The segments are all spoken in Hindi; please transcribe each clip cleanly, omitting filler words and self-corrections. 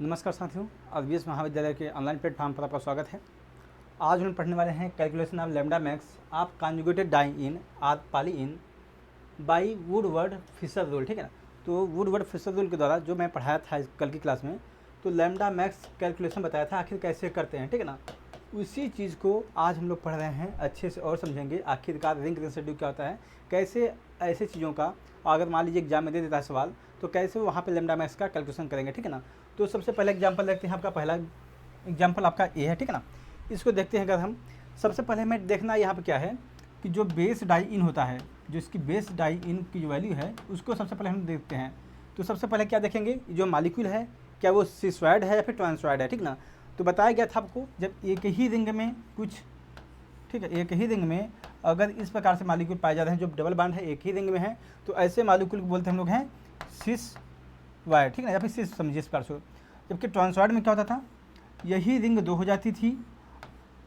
नमस्कार साथियों, अवधेश महाविद्यालय के ऑनलाइन प्लेटफॉर्म पर आपका स्वागत है। आज हम पढ़ने वाले हैं calculation of lambda max of conjugated diene or polyene by Woodward Fieser rule. ठीक है ना। तो वुडवर्ड फिशर रूल के द्वारा जो मैं पढ़ाया था कल की क्लास में, तो लैम्डा मैक्स कैलकुलेशन बताया था आखिर कैसे करते हैं। ठीक है ना। उसी चीज़ को आज हम लोग पढ़ रहे हैं, अच्छे से और समझेंगे आखिरकार रिंग रेसिड्यू क्या होता है, कैसे ऐसे चीज़ों का अगर मान लीजिए एग्जाम में दे देता है सवाल, तो कैसे वहाँ पे लैम्डा मैक्स का कैलकुलेशन करेंगे। ठीक है ना। तो सबसे पहले एग्जाम्पल देखते हैं। आपका पहला एग्जाम्पल आपका ए है। ठीक है ना। इसको देखते हैं। अगर हम सबसे पहले हमें देखना यहाँ पे क्या है कि जो बेस डाई इन होता है, जो इसकी बेस डाई इन की जो वैल्यू है उसको सबसे पहले हम देखते हैं। तो सबसे पहले क्या देखेंगे, जो मालिक्यूल है क्या वो सिस्वाइड है या फिर ट्रांसवाइड है। ठीक ना। तो बताया गया था आपको, जब एक ही रिंग में कुछ, ठीक है, एक ही रिंग में अगर इस प्रकार से मालिक्यूल पाए जाते हैं जो डबल बॉन्ड है, एक ही रिंग में है, तो ऐसे मालिक्यूल को बोलते हैं हम लोग हैं सिस वाइड। ठीक है ना, या फिर सिस समझिए इस प्रकार से। जबकि ट्रांसवाइड में क्या होता था, यही रिंग दो हो जाती थी।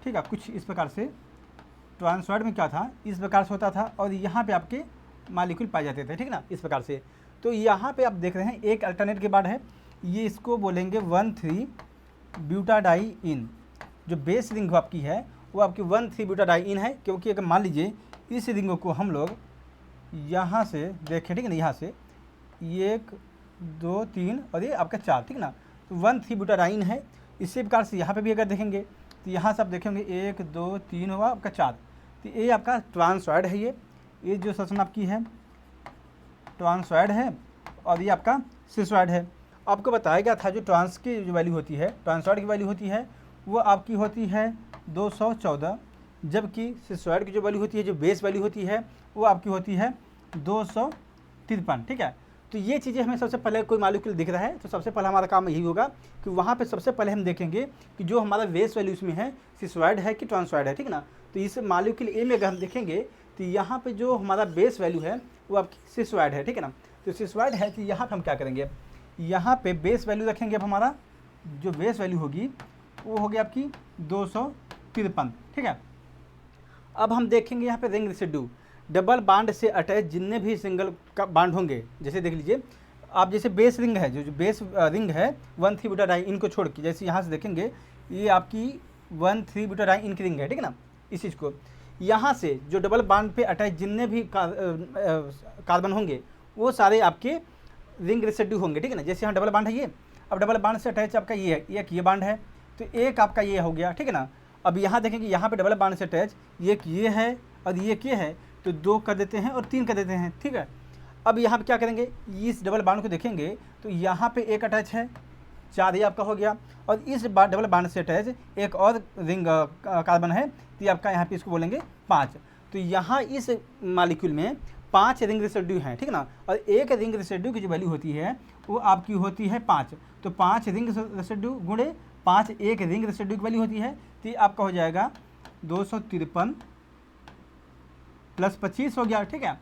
ठीक है, कुछ इस प्रकार से ट्रांसवाइड में क्या था, इस प्रकार से होता था और यहाँ पे आपके मालिक्यूल पाए जाते थे। ठीक है ना, इस प्रकार से। तो यहाँ पे आप देख रहे हैं एक अल्टरनेट के बाद है, ये इसको बोलेंगे 1,3 ब्यूटाडाई इन। जो बेस रिंग आपकी है वो आपकी 1,3 ब्यूटाडाई इन है, क्योंकि अगर मान लीजिए इस रिंग को हम लोग यहाँ से देखें, ठीक है ना, यहाँ से 1 2 3 और ये आपका 4, ठीक है ना। तो 1,3 ब्यूटाडाइन है। इसी प्रकार से यहाँ पे भी अगर देखेंगे तो यहाँ से आप देखेंगे 1 2 3 हुआ आपका 4। तो ये आपका ट्रांसवाइड है। ये जो सेक्शन आपकी है ट्रांसवाइड है और ये आपका सिस्वाइड है। आपको बताया गया था जो ट्रांस की जो वैल्यू होती है, ट्रांसवाइड की वैल्यू होती है वो आपकी होती है 214, जबकि सिस्वाइड की जो वैल्यू होती है, जो बेस वैल्यू होती है, वो आपकी होती है 253। ठीक है। तो ये चीज़ें हमें सबसे पहले कोई मालिक्यूल दिख रहा है तो सबसे पहले हमारा काम यही होगा कि वहाँ पे सबसे पहले हम देखेंगे कि जो हमारा बेस वैल्यू इसमें है सिस्वाइड है कि ट्रांसवाइड है। ठीक है ना। तो इस मालिक्यूल ए में अगर हम देखेंगे तो यहाँ पे जो हमारा बेस वैल्यू है वो आपकी सिस्वाइड है। ठीक है ना। तो सिस्वाइड है, तो यहाँ पर हम क्या करेंगे, यहाँ पे बेस वैल्यू रखेंगे। अब हमारा जो बेस वैल्यू होगी वो होगी आपकी 253। ठीक है। अब हम देखेंगे यहाँ पे रिंग रेसिड्यू, डबल बाड से अटैच जितने भी सिंगल का बाड होंगे, जैसे देख लीजिए आप, जैसे बेस रिंग है, जो बेस रिंग है 1,3 ब्यूटाडाई इनको छोड़ के, जैसे यहाँ से देखेंगे ये आपकी 1,3 ब्यूटाडाई इन की रिंग है। ठीक है ना। इस चीज़ को यहाँ से जो डबल बाड पे अटैच जितने भी कार्बन होंगे वो सारे आपके रिंग रेसिड्यू होंगे। ठीक है ना। जैसे यहाँ डबल बाड है ये, अब डबल बाड से अटैच आपका ये है, एक ये बाड है, तो एक आपका ये हो गया। ठीक है ना। अब यहाँ देखेंगे यहाँ पे डबल बाड से अटैच एक ये है और ये क्या है, तो 2 कर देते हैं और 3 कर देते हैं। ठीक है। अब यहाँ पे क्या करेंगे, इस डबल बाड को देखेंगे तो यहाँ पे एक अटैच है, 4 ये आपका हो गया, और इस डबल बाड से अटैच एक और रिंग कार्बन है, तो ये आपका यहाँ पे इसको बोलेंगे 5। तो यहाँ इस मालिक्यूल में 5 रिंग रेसिड्यू हैं। ठीक है ना। और एक रिंग रेसिड्यू की जो वैल्यू होती है वो आपकी होती है 5। तो 5 रिंग रेसिड्यू गुणे 5 एक रिंग रेसिड्यू की वैल्यू होती है, तो ये आपका हो जाएगा 253 प्लस 25 हो गया। ठीक है।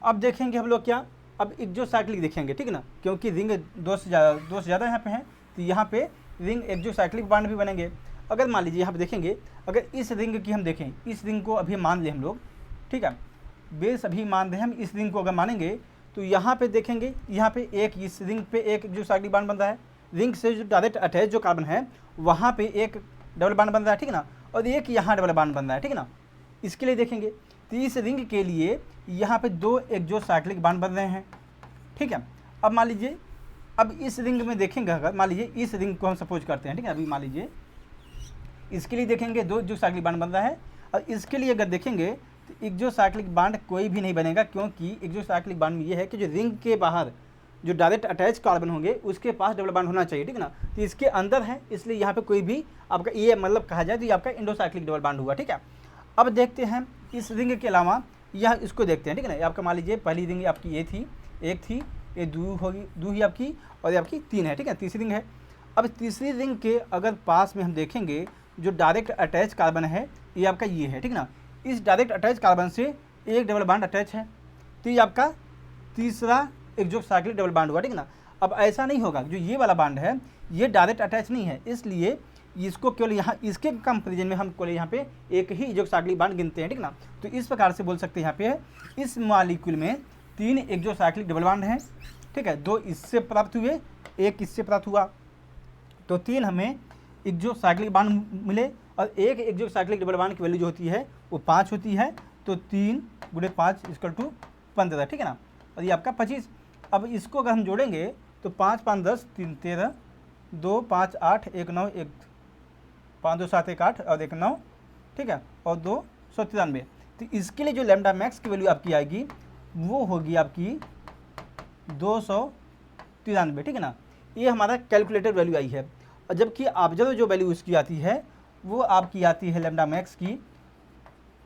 अब देखेंगे हम लोग क्या, अब एक्सोसाइक्लिक देखेंगे। ठीक है ना, क्योंकि रिंग 2 से ज़्यादा यहाँ पे हैं, तो यहाँ पे रिंग एक्सोसाइक्लिक बॉन्ड भी बनेंगे। अगर मान लीजिए यहाँ पे देखेंगे, अगर इस रिंग की हम देखें, इस रिंग को अभी मान लें हम लोग, ठीक है, बेस अभी मान रहे हम, इस रिंग को अगर मानेंगे तो यहाँ पे देखेंगे, यहाँ पे एक इस रिंग पे एक एक्सोसाइक्लिक बॉन्ड बन रहा है, रिंग से जो डायरेक्ट अटैच जो कार्बन है वहाँ पे एक डबल बॉन्ड बन रहा है। ठीक है ना। और एक यहाँ डबल बॉन्ड बन रहा है। ठीक है ना। इसके लिए देखेंगे तो इस रिंग के लिए यहाँ पे 2 एक्सोसाइक्लिक बॉन्ड बन रहे हैं। ठीक है। अब मान लीजिए, अब इस रिंग में देखेंगे, अगर मान लीजिए इस रिंग को हम सपोज करते हैं, ठीक है, अभी मान लीजिए इसके लिए देखेंगे 2 एक्सोसाइक्लिक बॉन्ड बन रहा है, और इसके लिए अगर देखेंगे तो एक्सोसाइक्लिक बॉन्ड कोई भी नहीं बनेगा, क्योंकि एक्सोसाइक्लिक बॉन्ड में ये है कि जो रिंग के बाहर जो डायरेक्ट अटैच कार्बन होंगे उसके पास डबल बॉन्ड होना चाहिए। ठीक है ना। तो इसके अंदर है, इसलिए यहाँ पे कोई भी आपका ये मतलब कहा जाए तो ये आपका इंडोसाइक्लिक डबल बॉन्ड हुआ। ठीक है। अब देखते हैं इस रिंग के अलावा यह इसको देखते हैं। ठीक है ना। ये आपका मान लीजिए पहली रिंग आपकी ये थी, एक थी, ये 2 होगी, 2 ही आपकी, और ये आपकी 3 है। ठीक है, तीसरी रिंग है। अब तीसरी रिंग के अगर पास में हम देखेंगे जो डायरेक्ट अटैच कार्बन है ये आपका ये है। ठीक है ना। इस डायरेक्ट अटैच कार्बन से एक डबल बॉन्ड अटैच है, तो ये आपका तीसरा एक्सोसाइक्लिक डबल बॉन्ड हुआ। ठीक है ना। अब ऐसा नहीं होगा, जो ये वाला बॉन्ड है ये डायरेक्ट अटैच नहीं है, इसलिए इसको केवल यहाँ इसके कंपेरिजन में हम केवल यहाँ पे एक ही एक्सोसाइक्लिक बॉन्ड गिनते हैं। ठीक ना। तो इस प्रकार से बोल सकते हैं यहाँ पे इस मॉलिक्यूल में 3 एक्सोसाइक्लिक डबल बॉन्ड हैं। ठीक है, 2 इससे प्राप्त हुए, एक इससे प्राप्त हुआ। तो 3 हमें एक्सोसाइक्लिक बांड मिले और एक एक्सोसाइक्लिक डबल बांड की वैल्यू जो होती है वो 5 होती है। तो 3 × 5 = 15, ठीक है ना। और ये आपका 25। अब इसको अगर हम जोड़ेंगे तो 5 5 10 3 13, 2 5 8 1 9 1 5 2 7 1 8 और 1 9, ठीक है, और 293। तो इसके लिए जो लैम्डा मैक्स की वैल्यू आपकी आएगी वो होगी आपकी 293, ठीक है ना। ये हमारा कैलकुलेटेड वैल्यू आई है। और जबकि ऑब्जर्व जो वैल्यू उसकी आती है वो आपकी आती है लैम्डा मैक्स की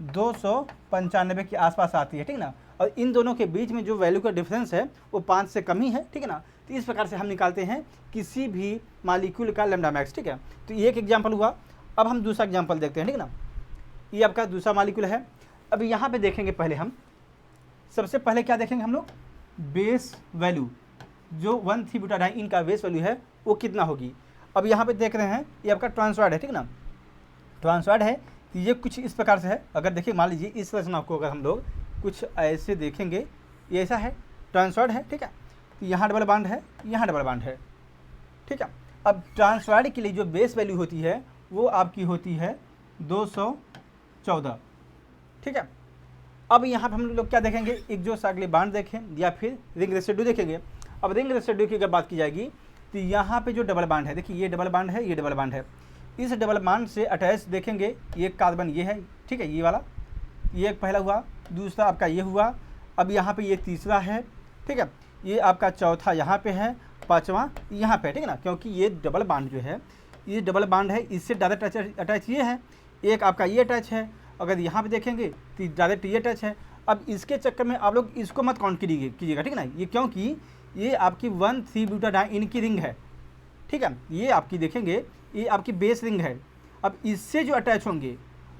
295 के आसपास आती है, ठीक है ना। और इन दोनों के बीच में जो वैल्यू का डिफरेंस है वो 5 से कम ही है, ठीक है ना। तो इस प्रकार से हम निकालते हैं किसी भी मॉलिक्यूल का लैम्डा मैक्स, ठीक है। तो ये एक एग्जाम्पल हुआ। अब हम दूसरा एग्जाम्पल देखते हैं, ठीक है ना। ये आपका दूसरा मॉलिक्यूल है। अब यहाँ पे देखेंगे पहले हम सबसे पहले क्या देखेंगे हम लोग, बेस वैल्यू जो 1,3-ब्यूटाडाइन का बेस वैल्यू है वो कितना होगी। अब यहाँ पे देख रहे हैं ये आपका ट्रांसवर्ड है, ठीक है ना। ट्रांसवर्ड है तो ये कुछ इस प्रकार से है। अगर देखिए मान लीजिए इस रचना को अगर हम लोग कुछ ऐसे देखेंगे, ये ऐसा है, ट्रांसवर्ड है, ठीक है। तो यहाँ डबल बांड है, यहाँ डबल बांड है, ठीक है। अब ट्रांसवर्ड के लिए जो बेस वैल्यू होती है वो आपकी होती है 214, ठीक है। अब यहाँ पर हम लोग क्या देखेंगे, एक्सोसाइक्लिक बांड देखें या फिर रिंग रेसिड्यू देखेंगे। अब रिंग रेसिड्यू की अगर बात की जाएगी तो यहाँ पे जो डबल बांड है, देखिए ये डबल बांड है, ये डबल बांड है। इस डबल बांड से अटैच देखेंगे ये कार्बन ये है, ठीक है, ये वाला, ये एक पहला हुआ, दूसरा आपका ये हुआ। अब यहाँ पे ये तीसरा है, ठीक है, ये आपका चौथा यहाँ पे है, पाँचवा यहाँ पे, ठीक है ना। क्योंकि ये डबल बांड जो है ये डबल बांड है, इससे डायरेक्ट अटैच ये है, एक आपका ये अटैच है। अगर यहाँ पे देखेंगे तो डायरेक्ट ये अटैच है। अब इसके चक्कर में आप लोग इसको मत काउंट कीजिएगा, ठीक है ना। ये क्योंकि ये आपकी 1,3-ब्यूटाडाइन की रिंग है, ठीक है। ये आपकी देखेंगे ये आपकी बेस रिंग है। अब इससे जो अटैच होंगे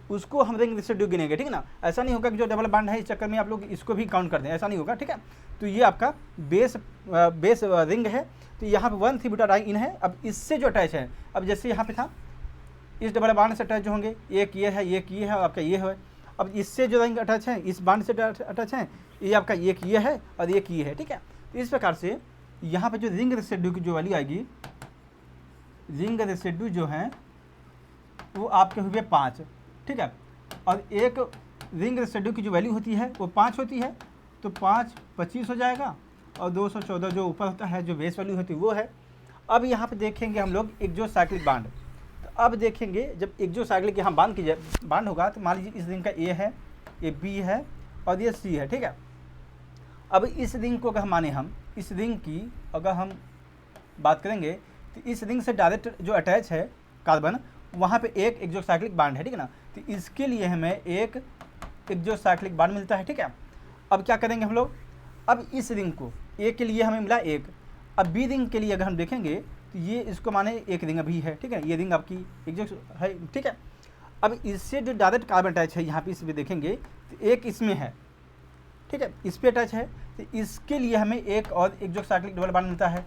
उसको हम रिंग रेसिड्यू गिनेंगे, ठीक है ना। ऐसा नहीं होगा कि जो डबल बांड है इस चक्कर में आप लोग इसको भी काउंट कर दें, ऐसा नहीं होगा, ठीक है। तो ये आपका बेस रिंग है। तो यहाँ पे 1,3-ब्यूटाडाइन है। अब इससे जो अटैच है, अब जैसे यहाँ पे था इस डबल बांड से अटैच जो होंगे, एक ये है, एक ये है और आपका ये है। अब इससे जो रिंग अटैच है इस बांड से अटैच है, ये आपका एक ये है और एक ये है, ठीक है। तो इस प्रकार से यहाँ पे जो रिंग रेसिड्यू की जो वैल्यू आएगी, रिंग रेसिड्यू जो है वो आपके हुए 5, ठीक है। और एक रिंग रेसिड्यू की जो वैल्यू होती है वो 5 होती है। तो 5 25 हो जाएगा और 214 जो ऊपर होता है जो बेस वैल्यू होती है वो है। अब यहाँ पे देखेंगे हम लोग एक्सोसाइक्लिक बांड। तो अब देखेंगे जब एक्सोसाइक्लिक यहाँ बांड होगा तो मान लीजिए इस रिंग का ए है, ये बी है और ये सी है, ठीक है। अब इस रिंग को अगर माने हम इस रिंग की अगर हम बात करेंगे तो इस रिंग से डायरेक्ट जो अटैच है कार्बन, वहाँ पे एक एक्सोसाइक्लिक बांड है, ठीक है ना। तो इसके लिए हमें एक एक्सोसाइक्लिक बांड मिलता है, ठीक है। अब क्या करेंगे हम लोग, अब इस रिंग को ए के लिए हमें मिला एक। अब बी रिंग के लिए अगर हम देखेंगे तो ये इसको माने एक रिंग अभी है, ठीक है, ये रिंग आपकी एक्सो है, ठीक है। अब इससे जो डायरेक्ट कार्बन अटैच है यहाँ पे इस पर देखेंगे तो एक इसमें है, ठीक है, इस पर अटैच है। तो इसके लिए हमें एक और एक्सोसाइक्लिक डबल बांड मिलता है,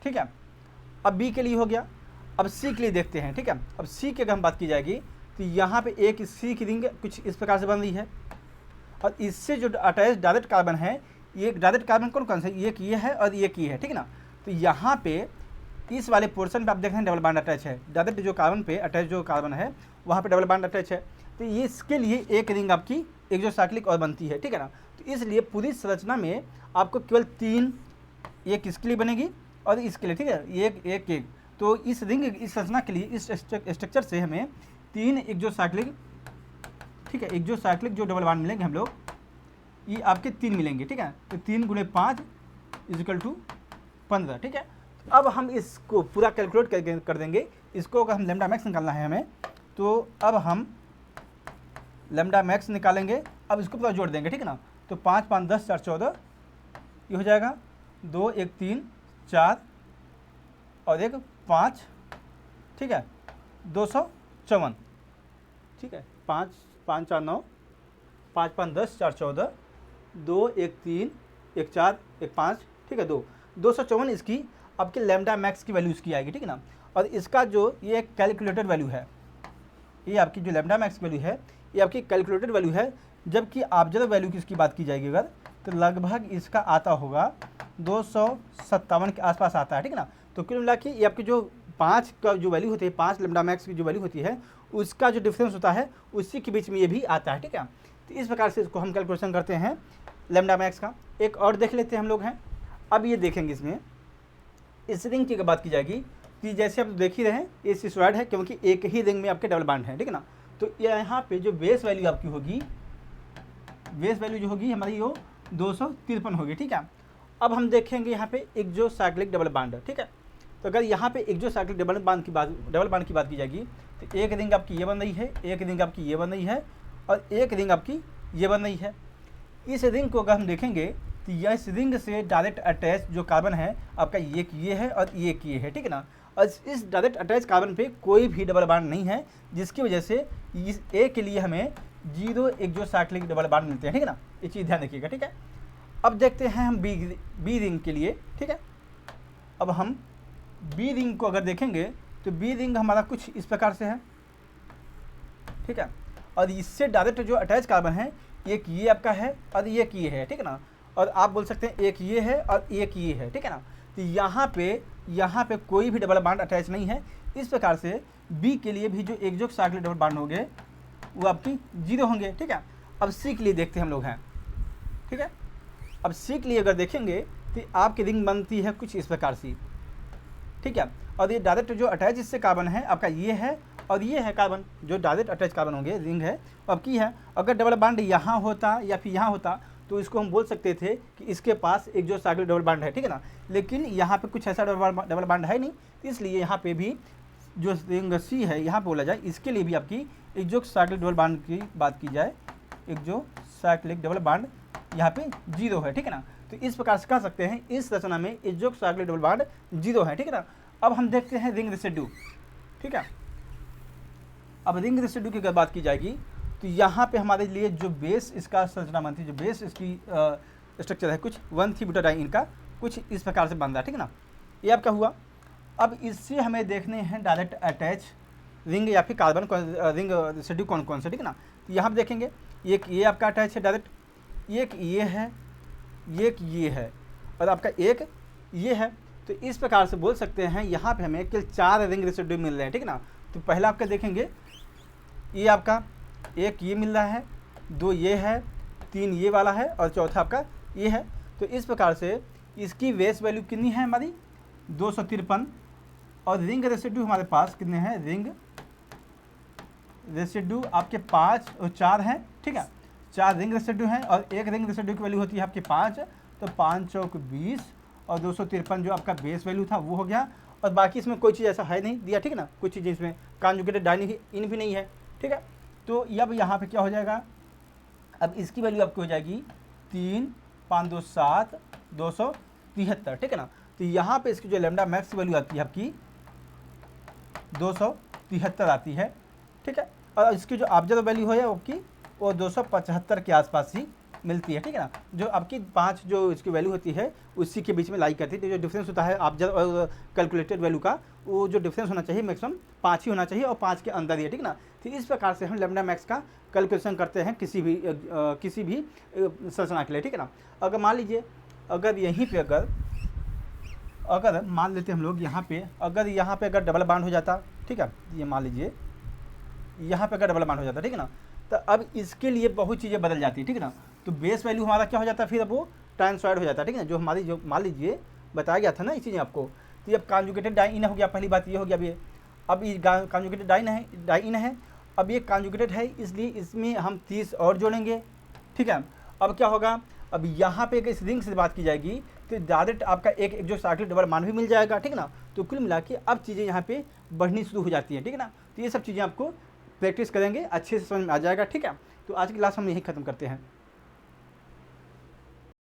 ठीक है। अब बी के लिए हो गया। अब सी के लिए देखते हैं, ठीक है। अब सी की अगर हम बात की जाएगी तो यहाँ पे एक सी की रिंग कुछ इस प्रकार से बन रही है और इससे जो अटैच डायरेक्ट कार्बन है, ये डायरेक्ट कार्बन कौन से, एक ये है और एक ये है, ठीक है ना। तो यहाँ पे इस वाले पोर्शन पे आप देख रहे हैं डबल बांड अटैच है, डायरेक्ट जो कार्बन पे अटैच जो कार्बन है वहाँ पे डबल बांड अटैच है। तो ये इसके लिए एक रिंग आपकी एक्सोसाइक्लिक और बनती है, ठीक है ना। तो इसलिए पूरी संरचना में आपको केवल 3, एक इसके लिए बनेगी और इसके लिए, ठीक है, एक। तो इस रिंग इस संरचना के लिए इस स्ट्रक्चर से हमें 3 एक्सोसाइक्लिक, ठीक है, एक्सोसाइक्लिक जो डबल बांड मिलेंगे हम लोग, ये आपके 3 मिलेंगे, ठीक है। तो 3 × 5 = 15, ठीक है। अब हम इसको पूरा कैलकुलेट कर देंगे। इसको अगर हम लैम्डा मैक्स निकालना है हमें, तो अब हम लैम्डा मैक्स निकालेंगे। अब इसको पूरा जोड़ देंगे, ठीक है ना। तो 5 5 10 4 14 ये हो जाएगा, 2 1 3 4 और 1 5, ठीक है, 254, ठीक है। 5 5 4 9, 5 5 10 4 14, 2 1 3 1 4 1 5, ठीक है, 254 इसकी आपके लैम्डा मैक्स की वैल्यू इसकी आएगी, ठीक है ना। और इसका जो ये एक कैलकुलेटेड वैल्यू है, ये आपकी जो लैम्डा मैक्स वैल्यू है ये आपकी कैलकुलेटेड वैल्यू है। जबकि ऑब्जर्व वैल्यू की इसकी बात की जाएगी अगर, तो लगभग इसका आता होगा 257 के आसपास आता है, ठीक है ना। तो कुल मिला के ये आपकी जो 5 का जो वैल्यू होती है, 5 लैम्डा मैक्स की जो वैल्यू होती है उसका जो डिफरेंस होता है उसी के बीच में ये भी आता है, ठीक है। तो इस प्रकार से इसको हम कैलकुलेशन करते हैं लैम्डा मैक्स का। एक और देख लेते हैं हम लोग हैं। अब ये देखेंगे इसमें इस रिंग की बात की जाएगी कि जैसे आप देख ही रहे हैं ये सिसोइड है क्योंकि एक ही रिंग में आपके डबल बॉन्ड है, ठीक है ना। तो यहाँ पे जो बेस वैल्यू आपकी होगी, बेस वैल्यू जो होगी हमारी वो 253 होगी, ठीक है। अब हम देखेंगे यहाँ पे एक जो साइक्लिक डबल बॉन्ड है, ठीक है। तो अगर यहाँ पे एक जो साइक्लिक डबल बॉन्ड की बात की जाएगी तो एक रिंग आपकी ये बन रही है, एक रिंग आपकी ये बन रही है और एक रिंग आपकी ये बन रही है। इस रिंग को अगर हम देखेंगे तो यह इस रिंग से डायरेक्ट अटैच जो कार्बन है आपका ये है और ये है, ठीक है ना। और इस डायरेक्ट अटैच कार्बन पे कोई भी डबल बॉन्ड नहीं है, जिसकी वजह से इस ए के लिए हमें 0 एक जो साइक्लिक डबल बॉन्ड मिलते हैं, ठीक है ना। ये चीज़ ध्यान रखिएगा, ठीक है। अब देखते हैं हम बी रिंग के लिए, ठीक है। अब हम बी रिंग को अगर देखेंगे तो बी रिंग हमारा कुछ इस प्रकार से है, ठीक है। और इससे डायरेक्ट जो अटैच कार्बन है एक ये आपका है और एक ये है, ठीक है ना। और आप बोल सकते हैं एक ये है और एक ये है, ठीक है ना। तो यहाँ पे कोई भी डबल बॉन्ड अटैच नहीं है। इस प्रकार से बी के लिए भी जो एकजुट साइक्लिक डबल बॉन्ड होंगे वो आपकी 0 होंगे, ठीक है। अब सी के लिए देखते हैं हम लोग हैं, ठीक है। अब सी के लिए अगर देखेंगे तो आपकी रिंग बनती है कुछ इस प्रकार से, ठीक है। और ये डायरेक्ट जो अटैच इससे कार्बन है आपका ये है और ये है कार्बन, जो डायरेक्ट अटैच कार्बन होंगे रिंग है अब की है। अगर डबल बॉन्ड यहाँ होता या फिर यहाँ होता तो इसको हम बोल सकते थे कि इसके पास एक जो साइक्लिक डबल बॉन्ड है, ठीक है ना। लेकिन यहाँ पे कुछ ऐसा डबल बॉन्ड है नहीं, इसलिए यहाँ पे भी जो रिंग सी है यहाँ पे बोला जाए इसके लिए भी आपकी एक जो साइक्लिक डबल बॉन्ड की बात की जाए, एक जो साइक्लिक डबल बॉन्ड यहाँ पे 0 है, ठीक है ना। तो इस प्रकार से कह सकते हैं इस रचना में एक जो साइक्लिक डबल बॉन्ड 0 है, ठीक है ना। अब हम देखते हैं रिंग रेसिड्यू, ठीक है। अब रिंग रेसिड्यू की अगर बात की जाएगी तो यहाँ पे हमारे लिए जो बेस इसका संरचना बनती है, जो बेस इसकी स्ट्रक्चर है कुछ 1,3-ब्यूटाडाइन का कुछ इस प्रकार से बन रहा है, ठीक है ना। ये आपका हुआ। अब इससे हमें देखने हैं डायरेक्ट अटैच रिंग या फिर कार्बन रिंग रेसिड्यू कौन कौन से, ठीक है ना। तो यहाँ पर देखेंगे एक ये आपका अटैच है डायरेक्ट, एक ये है, एक ये है और आपका एक ये है। तो इस प्रकार से बोल सकते हैं यहाँ पे हमें केवल 4 रिंग रेसिड्यू मिल रहे हैं, ठीक है ना। तो पहला आपका देखेंगे ये आपका एक ये मिल रहा है, 2 ये है, 3 ये वाला है और चौथा आपका ये है। तो इस प्रकार से इसकी बेस वैल्यू कितनी है हमारी 253 और रिंग रेसिड्यू हमारे पास कितने हैं, रिंग रेसिड्यू आपके 5 और 4 हैं, ठीक है। 4 रिंग रेसिड्यू हैं और एक रिंग रेसिड्यू की वैल्यू होती है आपकी 5, तो 5 चौक 20 और 253 जो आपका बेस वैल्यू था वो हो गया। और बाकी इसमें कोई चीज़ ऐसा है नहीं दिया, ठीक है ना। कुछ चीज़ें इसमें कॉन्जुगेटेड डाइन इन भी नहीं है, ठीक है। तो अब यहाँ पे क्या हो जाएगा, अब इसकी वैल्यू आपकी हो जाएगी 3, 5, 2, 7, 273, ठीक है ना। तो यहाँ पे इसकी जो लैम्डा मैक्स वैल्यू आती है आपकी 273 आती है, ठीक है। और इसकी जो ऑब्जर्व वैल्यू है आपकी वो 275 के आसपास ही मिलती है, ठीक है ना। जो आपकी 5 जो इसकी वैल्यू होती है उसी के बीच में लाई करती है। तो जो डिफरेंस होता है ऑब्जर्व और कैलकुलेटेड वैल्यू का, वो जो डिफरेंस होना चाहिए मैक्सिमम 5 ही होना चाहिए और 5 के अंदर ही है, ठीक ना। तो इस प्रकार से हम लैम्डा मैक्स का कैलकुलेशन करते हैं किसी भी संरचना के लिए, ठीक है ना। अगर मान लीजिए अगर यहीं पे अगर मान लेते हम लोग यहाँ पे अगर डबल बॉन्ड हो जाता, ठीक है। ये मान लीजिए यहाँ पे अगर डबल बॉन्ड हो जाता, ठीक है ना। तो अब इसके लिए बहुत चीज़ें बदल जाती है, ठीक है ना। तो बेस वैल्यू हमारा क्या हो जाता है, फिर अब वो ट्रांसफर्ड हो जाता है, ठीक है ना। जो हमारी जो मान लीजिए बताया गया था ना ये चीज़ें आपको। तो अब कॉन्जुगेटेड डाइन हो गया, पहली बात ये हो गया। अब ये कॉन्जुगेटेड डाइन है, अब ये कॉन्जुगेटेड है इसलिए इसमें हम 30 और जोड़ेंगे, ठीक है। अब क्या होगा, अब यहाँ पे इस रिंग से बात की जाएगी तो डायरेक्ट आपका एक जो साइक्लिक डबल बॉन्ड भी मिल जाएगा, ठीक है ना। तो कुल मिला के अब चीज़ें यहाँ पे बढ़नी शुरू हो जाती है, ठीक है ना। तो ये सब चीज़ें आपको प्रैक्टिस करेंगे अच्छे से समझ में आ जाएगा, ठीक है। तो आज की क्लास हम यही ख़त्म करते हैं।